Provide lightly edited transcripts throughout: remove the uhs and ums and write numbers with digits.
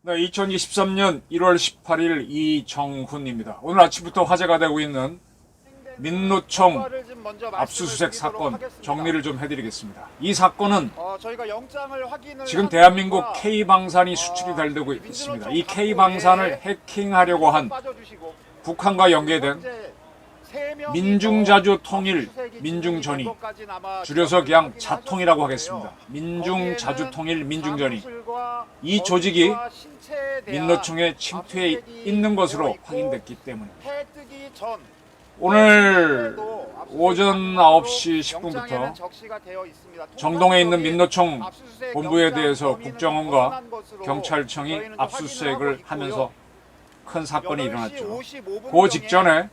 네, 2023년 1월 18일 이정훈입니다. 오늘 아침부터 화제가 되고 있는 민노총 압수수색 사건 정리를 좀 해드리겠습니다. 이 사건은 지금 대한민국 K방산이 수출이 되고 있습니다. 이 K방산을 해킹하려고 한 북한과 연계된 민중자주통일 민중전이, 줄여서 그냥 자통이라고 하겠습니다. 민중자주통일 민중전이, 이 조직이 민노총의 침투에 있는 것으로 확인됐기 때문에 오늘 오전 9시 10분부터 정동에 있는 민노총 본부에 대해서 국정원과 경찰청이 압수수색을 하면서 큰 사건이 일어났죠. 그 직전에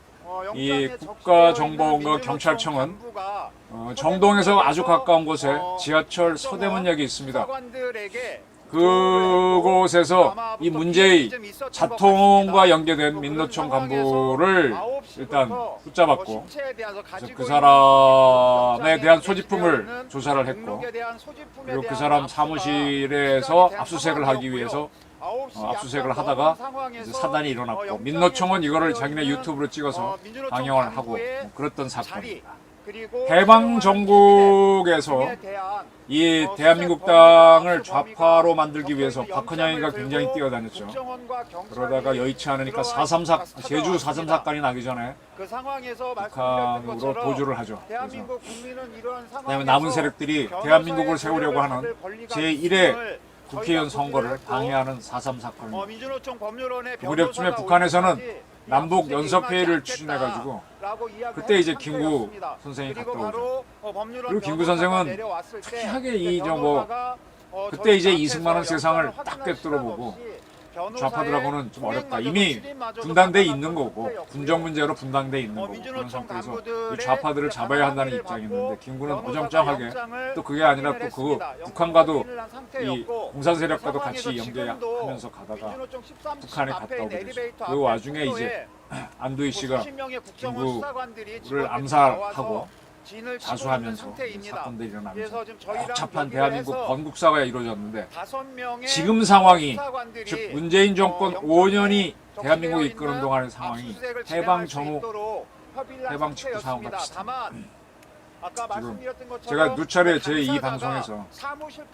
이 국가정보원과 경찰청은 정동에서 아주 가까운 곳에 지하철 서대문역이 있습니다. 그곳에서 이 문제의 자통과 연계된 민노총 간부를 일단 붙잡았고, 그 사람에 대한 소지품을 조사를 했고, 그리고 그 사람 사무실에서 압수수색을 하기 위해서 압수수색을 하다가 이제 사단이 일어났고, 민노총은 이거를 자기네 유튜브로 찍어서 방영을 하고 그랬던 사건입니다. 해방 정국에서 이 대한민국 땅을 좌파로 만들기 위해서 박헌영이가 굉장히 뛰어다녔죠. 그러다가 여의치 않으니까 제주 4.3 사건이 나기 전에 북한으로 도주를 하죠. 그다음에 남은 세력들이 대한민국을 세우려고 하는 제1회 국회의원 선거를 방해하는 4.3 사건입니다. 그 무렵쯤에 북한에서는 남북 연석회의를 추진해가지고 그때 이제 김구 선생이 갔다 오죠. 그리고 김구 선생은 특이하게 그때 이제 이승만은 세상을 딱 꿰뚫어보고 좌파들하고는 좀 어렵다. 이미 분단돼 있는 거고, 군정 문제로 분단돼 있는 거고, 그런 상태에서 이 좌파들을 잡아야 한다는 입장이었는데, 김구는 어정쩡하게 또 그게 아니라 또 그 북한과도 이 공산 세력과도 같이 연계하면서 가다가 북한에 갔다 오게 되죠. 그 와중에 이제 안두희 씨가 김구를 암살하고 자수하면서 사건들이 일어나면서 복잡한 대한민국 건국사가 이루어졌는데, 지금 상황이, 즉 문재인 정권 5년이 대한민국을 이끄는 동안의 상황이 해방 전후, 해방 직후 상황과 비슷합니다. 지금 제가 누차례 제2 방송에서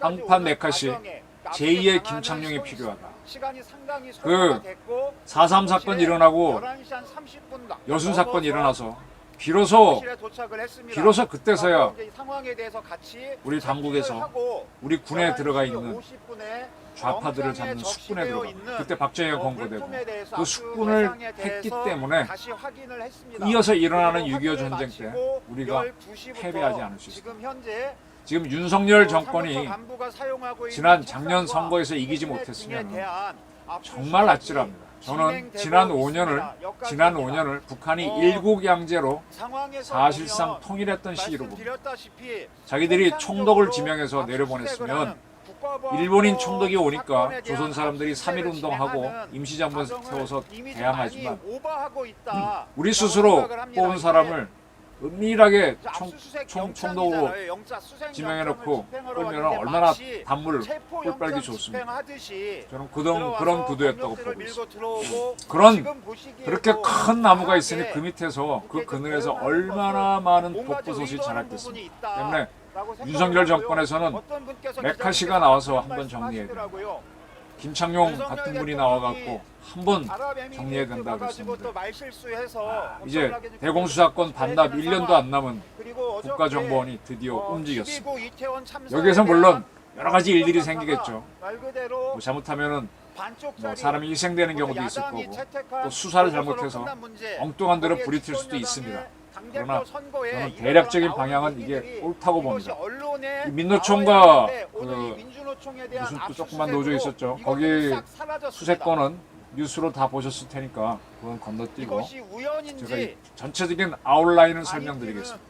한판 메카시 제2의 김창룡이 필요하다. 그 4.3 사건 일어나고 여순 사건 일어나서 비로소 그때서야 우리 당국에서 우리 군에 들어가 있는 좌파들을 잡는 숙군에 들어가, 그때 박정희가 권고되고 그 숙군을 했기 때문에 이어서 일어나는 6.25 전쟁 때 우리가 패배하지 않을 수 있습니다. 지금 윤석열 정권이 작년 선거에서 이기지 못했으면 정말 아찔합니다. 저는 지난 5년을 북한이 일국양제로 사실상 통일했던 시기로 봅니다. 자기들이 총독을 지명해서 내려보냈으면 일본인 총독이 오니까 조선 사람들이 3.1 운동하고 임시정부 세워서 대항하지만, 우리 스스로 뽑은 사람을 은밀하게 총독으로 지명해놓고 끌면 얼마나 단물 꿀빨기 좋습니다. 저는 그런 구도였다고 보고 있습니다. 그렇게 큰 나무가 있으니 그 밑에서, 그 그늘에서 얼마나 많은 독버섯이 자랐겠습니까. 때문에 윤석열 정권에서는 메카시가 나와서 한번 정리해야 됩니다. 김창룡 같은 분이 나와갖고 한번 정리해야 된다고 그랬습니다. 이제 대공수사권 반납 1년도 안 남은 국가정보원이 드디어 움직였습니다. 여기에서 물론 여러 가지 일들이 생기겠죠. 잘못하면은 사람이 희생되는 경우도 있을 거고, 또 수사를 잘못해서 엉뚱한 데로 불이 튈 수도 있습니다. 그러나 저는 대략적인 방향은 이게 옳다고 봅니다. 민노총과 무슨 또 조그만 노조 있었죠. 거기 수색권은 뉴스로 다 보셨을 테니까 그건 건너뛰고 제가 이 전체적인 아웃라인을 설명드리겠습니다.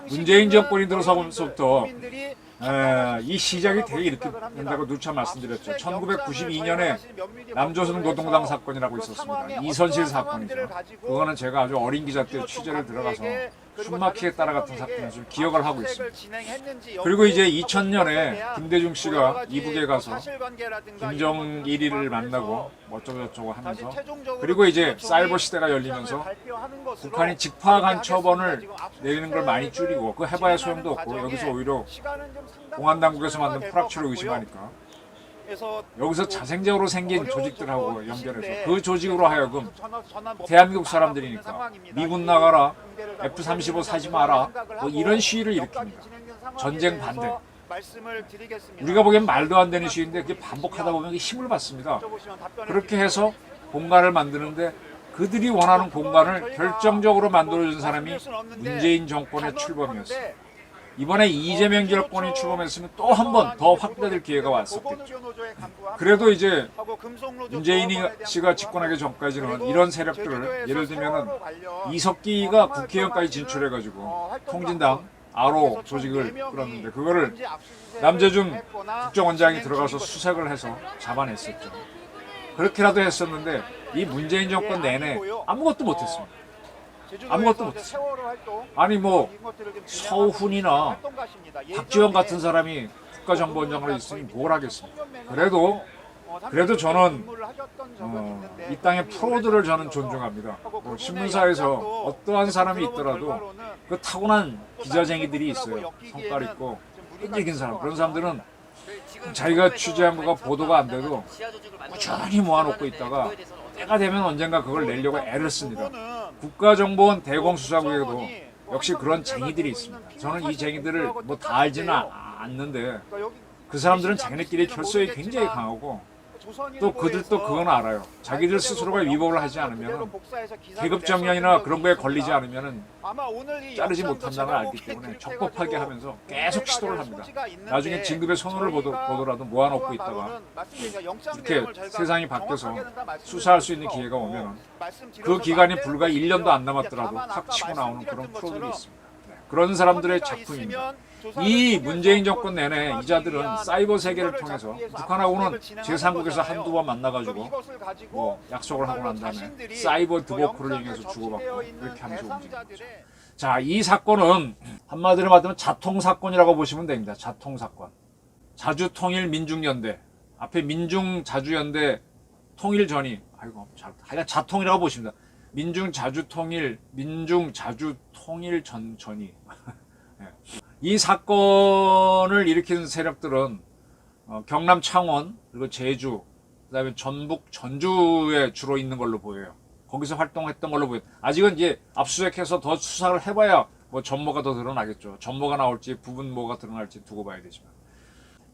문재인 정권이 들어서면서부터 이 시작이 되게 이렇게 된다고 누차 말씀드렸죠. 1992년에 남조선 노동당 사건이라고 있었습니다. 이선실 사건이죠. 그거는 제가 아주 어린 기자 때 취재를 들어가서 숨막히게 따라갔던 사건을 좀 기억을 하고 있습니다. 그리고 이제 2000년에 김대중 씨가 이북에 가서 김정일이를 만나고 어쩌고저쩌고 하면서, 그리고 이제 사이버 시대가 열리면서 북한이 직파간 처분을 내리는 걸 많이 줄이고, 그거 해봐야 소용도 없고 여기서 오히려 공안당국에서 만든 프락치를 의심하니까 여기서 자생적으로 생긴 조직들하고 연결해서 그 조직으로 하여금 대한민국 사람들이니까 미군 나가라, F-35 사지 마라, 뭐 이런 시위를 일으킵니다. 전쟁 반대. 우리가 보기엔 말도 안 되는 시위인데 그게 반복하다 보면 힘을 받습니다. 그렇게 해서 공간을 만드는데 그들이 원하는 공간을 결정적으로 만들어준 사람이 문재인 정권의 출범이었어요. 이번에 이재명 정권이 출범했으면 또 한 번 더 확대될 기회가 왔었겠죠. 그래도 이제 문재인 씨가 집권하기 전까지는 이런 세력들을, 예를 들면 이석기가 국회의원까지 진출해가지고 통진당 아로 조직을 끌었는데 그거를 남재준 국정원장이 들어가서 수색을 해서 잡아냈었죠. 그렇게라도 했었는데 이 문재인 정권 내내 아무것도 못했습니다. 아무것도 못했어요. 아니 뭐 서훈이나 박지원 같은 사람이 국가정보원장으로 있으니 뭘 하겠습니까? 그래도 저는 이 땅의 프로들을 저는 존중합니다. 뭐 신문사에서 어떠한 사람이 있더라도 그 타고난 기자쟁이들이 있어요. 성깔 있고 끈질긴 사람. 그런 사람들은 자기가 취재한 거가 보도가 안 돼도 꾸준히 모아놓고 있다가 때가 되면 언젠가 그걸 내려고 애를 씁니다. 국가정보원 대공수사국에도 역시 그런 쟁이들이 있습니다. 저는 이 쟁이들을 뭐 다 알지는 않는데 그 사람들은 자기네끼리 결속이 굉장히 강하고 또 그들도 그건 알아요. 자기들 스스로가 위법을 하지 않으면, 계급정년이나 그런 거에 걸리지 않으면 자르지 못한다는 걸 알기 때문에 적법하게 하면서 계속 시도를 합니다. 나중에 진급의 손을 보더라도 모아놓고 있다가 이렇게 세상이 바뀌어서 수사할 수 있는 기회가 오면 그 기간이 불과 1년도 안 남았더라도 탁 치고 나오는 그런 프로들이 있습니다. 그런 사람들의 작품입니다. 이 문재인 정권 내내 이자들은 사이버 세계를 통해서 북한하고는 제3국에서 한두 번 만나가지고 뭐 약속을 하고 난 다음에 사이버 드보크를 이용해서 주고받고 이렇게 하면서 움직이는 거죠. 자, 이 사건은 한마디로 말하면 자통사건이라고 보시면 됩니다. 자통사건. 자주통일민중연대. 앞에 민중자주연대 통일전이, 하여간 자통이라고 보십니다. 민중자주통일전이. 이 사건을 일으킨 세력들은 경남 창원, 그리고 제주, 그다음에 전북 전주에 주로 있는 걸로 보여요. 거기서 활동했던 걸로 보여요. 아직은 이제 압수수색해서 더 수사를 해봐야 뭐 전모가 더 드러나겠죠. 전모가 나올지 부분모가 드러날지 두고 봐야 되지만,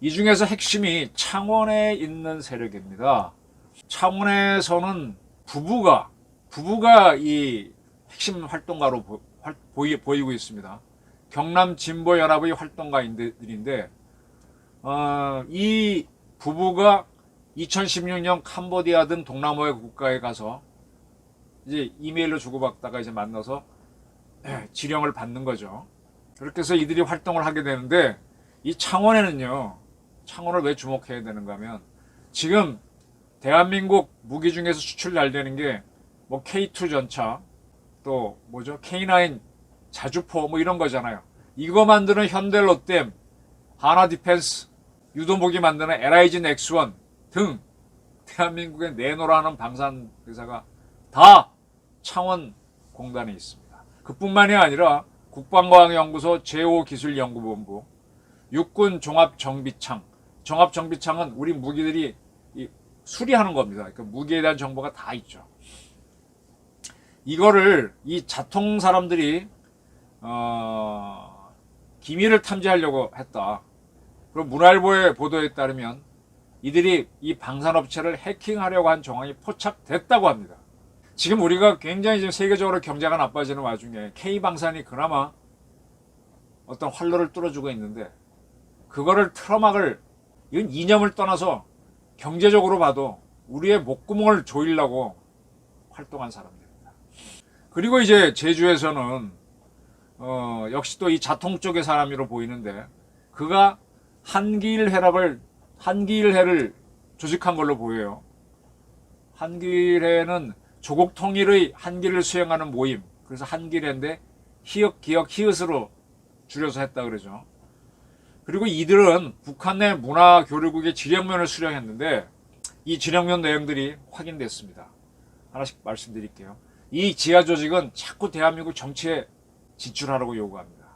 이 중에서 핵심이 창원에 있는 세력입니다. 창원에서는 부부가 이 핵심 활동가로 보이고 있습니다. 경남 진보연합의 활동가인들인데, 이 부부가 2016년 캄보디아 등 동남아의 국가에 가서 이제 이메일로 주고받다가 이제 만나서 지령을 받는 거죠. 그렇게 해서 이들이 활동을 하게 되는데, 이 창원에는요, 창원을 왜 주목해야 되는가 하면, 지금 대한민국 무기 중에서 수출 잘 되는 게 뭐 K2 전차, 또 뭐죠, K9 자주포 뭐 이런 거잖아요. 이거 만드는 현대롯뎀, 하나디펜스, 유도무기 만드는 LIG 넥스원 등 대한민국에 내놓으라는 방산 회사가 다 창원 공단에 있습니다. 그뿐만이 아니라 국방과학연구소 제5기술연구본부, 육군 종합정비창. 종합정비창은 우리 무기들이 수리하는 겁니다. 그러니까 무기에 대한 정보가 다 있죠. 이거를 이 자통 사람들이 기밀을 탐지하려고 했다. 그리고 문화일보의 보도에 따르면 이들이 이 방산업체를 해킹하려고 한 정황이 포착됐다고 합니다. 지금 우리가 굉장히 지금 세계적으로 경제가 나빠지는 와중에 K방산이 그나마 어떤 활로를 뚫어주고 있는데, 그거를 틀어막을, 이건 이념을 떠나서 경제적으로 봐도 우리의 목구멍을 조이려고 활동한 사람들입니다. 그리고 이제 제주에서는 역시 또 이 자통 쪽의 사람으로 보이는데 그가 한기일해를 조직한 걸로 보여요. 한기일해는 조국 통일의 한기를 수행하는 모임. 그래서 한기일해인데 히읗, 기역, 히읗으로 줄여서 했다 그러죠. 그리고 이들은 북한 내 문화교류국의 지령면을 수령했는데 이 지령면 내용들이 확인됐습니다. 하나씩 말씀드릴게요. 이 지하 조직은 자꾸 대한민국 정치에 진출하라고 요구합니다.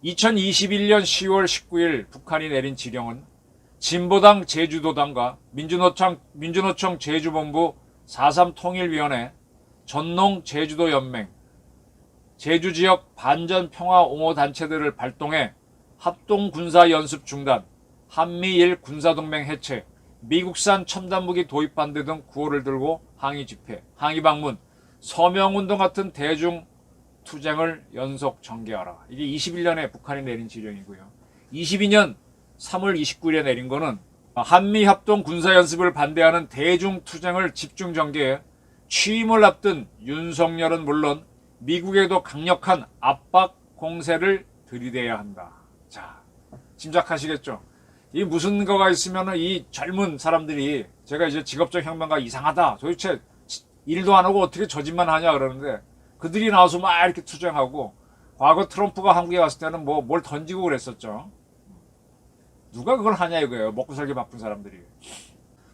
2021년 10월 19일 북한이 내린 지령은 진보당 제주도당과 민주노총 제주본부 4.3 통일위원회, 전농 제주도연맹, 제주지역 반전평화옹호단체들을 발동해 합동군사연습 중단, 한미일 군사동맹 해체, 미국산 첨단무기 도입 반대 등 구호를 들고 항의 집회, 항의 방문, 서명운동 같은 대중 투쟁을 연속 전개하라. 이게 21년에 북한이 내린 지령이고요. 22년 3월 29일에 내린 거는 한미합동 군사연습을 반대하는 대중 투쟁을 집중 전개해 취임을 앞둔 윤석열은 물론 미국에도 강력한 압박 공세를 들이대야 한다. 자, 짐작하시겠죠? 이 무슨 거가 있으면 이 젊은 사람들이 제가 이제 직업적 혁명가 이상하다. 도대체 일도 안 하고 어떻게 저 짓만 하냐 그러는데 그들이 나와서 막 이렇게 투쟁하고 과거 트럼프가 한국에 왔을 때는 뭐 뭘 던지고 그랬었죠. 누가 그걸 하냐 이거예요. 먹고 살기 바쁜 사람들이.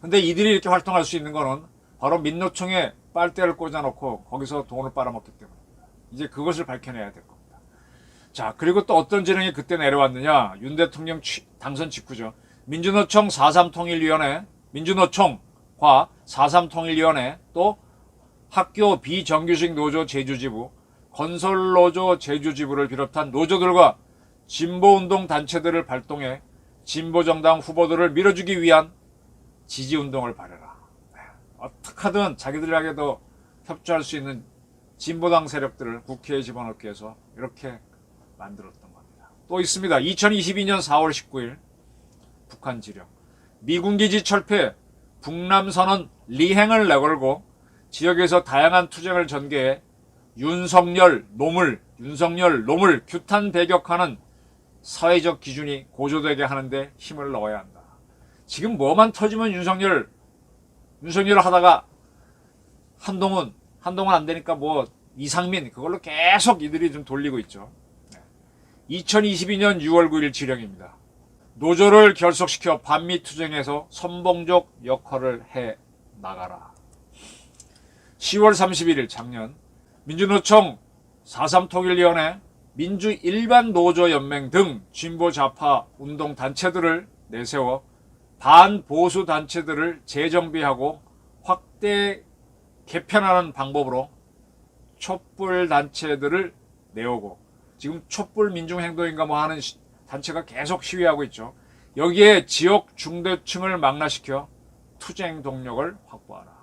근데 이들이 이렇게 활동할 수 있는 거는 바로 민노총에 빨대를 꽂아놓고 거기서 돈을 빨아먹기 때문입니다. 이제 그것을 밝혀내야 될 겁니다. 자, 그리고 또 어떤 지령이 그때 내려왔느냐. 윤 대통령 당선 직후죠. 민주노총 4.3 통일위원회, 민주노총과 4.3 통일위원회, 또 학교 비정규직 노조 제주지부, 건설노조 제주지부를 비롯한 노조들과 진보운동 단체들을 발동해 진보정당 후보들을 밀어주기 위한 지지운동을 벌여라. 어떻게 하든 자기들에게도 협조할 수 있는 진보당 세력들을 국회에 집어넣기 위해서 이렇게 만들었던 겁니다. 또 있습니다. 2022년 4월 19일 북한 지령. 미군기지 철폐, 북남선언 리행을 내걸고 지역에서 다양한 투쟁을 전개해 윤석열 놈을 규탄 배격하는 사회적 기준이 고조되게 하는데 힘을 넣어야 한다. 지금 뭐만 터지면 윤석열 하다가 한동훈 안 되니까 뭐 이상민 그걸로 계속 이들이 좀 돌리고 있죠. 2022년 6월 9일 지령입니다. 노조를 결속시켜 반미 투쟁에서 선봉적 역할을 해 나가라. 10월 31일 작년 민주노총 4.3 통일위원회, 민주일반노조연맹 등 진보 좌파 운동단체들을 내세워 반보수 단체들을 재정비하고 확대 개편하는 방법으로 촛불 단체들을 내오고 지금 촛불 민중행동인가 뭐 하는 단체가 계속 시위하고 있죠. 여기에 지역 중도층을 망라시켜 투쟁 동력을 확보하라.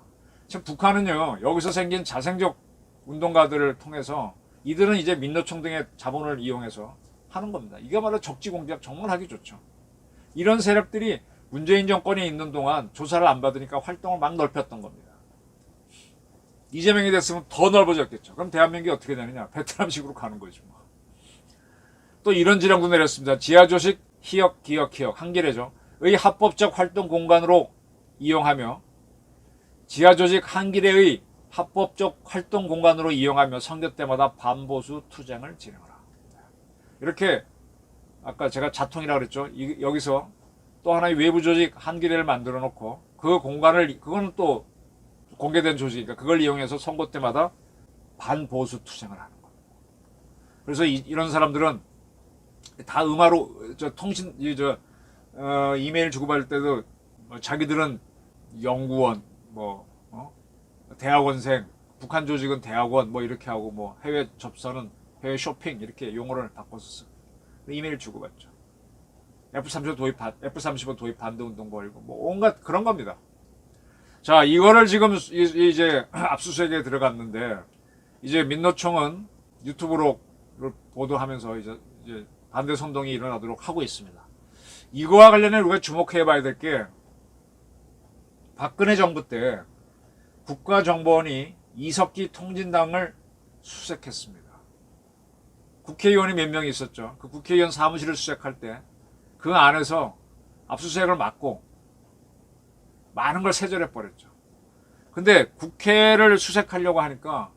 지금 북한은요, 여기서 생긴 자생적 운동가들을 통해서 이들은 이제 민노총 등의 자본을 이용해서 하는 겁니다. 이거말로 적지공작 정말 하기 좋죠. 이런 세력들이 문재인 정권이 있는 동안 조사를 안 받으니까 활동을 막 넓혔던 겁니다. 이재명이 됐으면 더 넓어졌겠죠. 그럼 대한민국이 어떻게 되느냐? 베트남식으로 가는 거죠. 또 이런 지령도 내렸습니다. 지하조식 히역 한기래죠. 의 합법적 활동 공간으로 이용하며 지하조직 한기래의 합법적 활동 공간으로 이용하며 선거 때마다 반보수 투쟁을 진행하라. 이렇게 아까 제가 자통이라고 그랬죠. 여기서 또 하나의 외부 조직 한기래를 만들어 놓고 그 공간을 그거는 또 공개된 조직이니까 그걸 이용해서 선거 때마다 반보수 투쟁을 하는 겁니다. 그래서 이런 사람들은 다 음화로 이메일 주고받을 때도 자기들은 연구원 대학원생, 북한 조직은 대학원 이렇게 하고 해외 접선은 해외 쇼핑 이렇게 용어를 바꿔서 쓰고 이메일 주고받죠. F-35 도입 반대 운동 벌이고 온갖 그런 겁니다. 자, 이거를 지금 이제 압수수색에 들어갔는데 이제 민노총은 유튜브로 보도하면서 이제 반대 선동이 일어나도록 하고 있습니다. 이거와 관련해 우리가 주목해봐야 될 게 박근혜 정부 때 국가정보원이 이석기 통진당을 수색했습니다. 국회의원이 몇 명 있었죠. 그 국회의원 사무실을 수색할 때 그 안에서 압수수색을 막고 많은 걸 세절해 버렸죠. 근데 국회를 수색하려고 하니까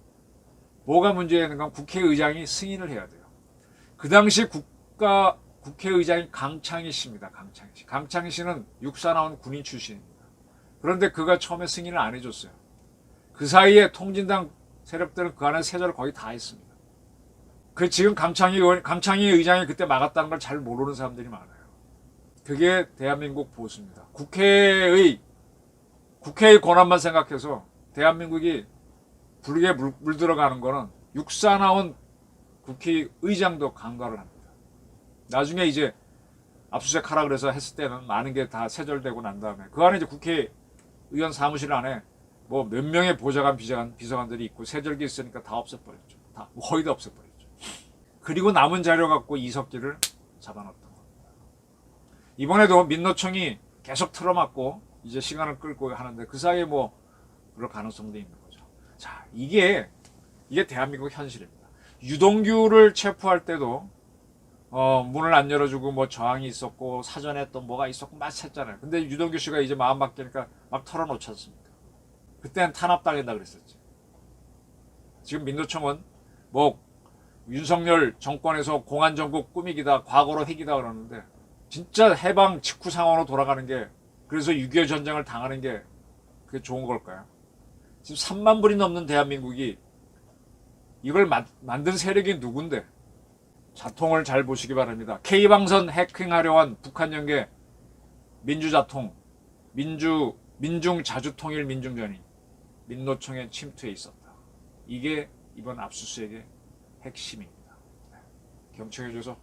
뭐가 문제였는가? 국회의장이 승인을 해야 돼요. 그 당시 국회의장이 강창희 씨입니다. 강창희 씨. 강창희 씨는 육사 나온 군인 출신입니다. 그런데 그가 처음에 승인을 안 해줬어요. 그 사이에 통진당 세력들은 그 안에 세절을 거의 다 했습니다. 그 지금 강창희 의장이 그때 막았다는 걸 잘 모르는 사람들이 많아요. 그게 대한민국 보수입니다. 국회의 권한만 생각해서 대한민국이 불에 물들어가는 거는 육사 나온 국회의장도 간과를 합니다. 나중에 이제 압수수색하라 그래서 했을 때는 많은 게 다 세절되고 난 다음에 그 안에 이제 국회의원 사무실 안에 뭐 몇 명의 보좌관 비서관들이 있고 세절기 있으니까 다 없애버렸죠. 다 거의 다 없애버렸죠. 그리고 남은 자료 갖고 이석기를 잡아놨던 겁니다. 이번에도 민노총이 계속 틀어막고 이제 시간을 끌고 하는데 그 사이에 뭐 그럴 가능성도 있는 거죠. 자, 이게 대한민국 현실입니다. 유동규를 체포할 때도 문을 안 열어주고 뭐 저항이 있었고 사전에 또 뭐가 있었고 막 했잖아요. 근데 유동규 씨가 이제 마음 바뀌니까 막 털어놓지 않습니까? 그때는 탄압당했다 그랬었지. 지금 민노총은 뭐 윤석열 정권에서 공안정국 꾸미기다 과거로 회기다 그러는데 진짜 해방 직후 상황으로 돌아가는 게 그래서 6.25 전쟁을 당하는 게 그게 좋은 걸까요? 지금 3만 불이 넘는 대한민국이 이걸 만든 세력이 누군데? 자통을 잘 보시기 바랍니다. K방선 해킹하려 한 북한 연계 민주자통, 민중자주통일 민중전이 민노총의 침투에 있었다. 이게 이번 압수수색의 핵심입니다. 경청해줘서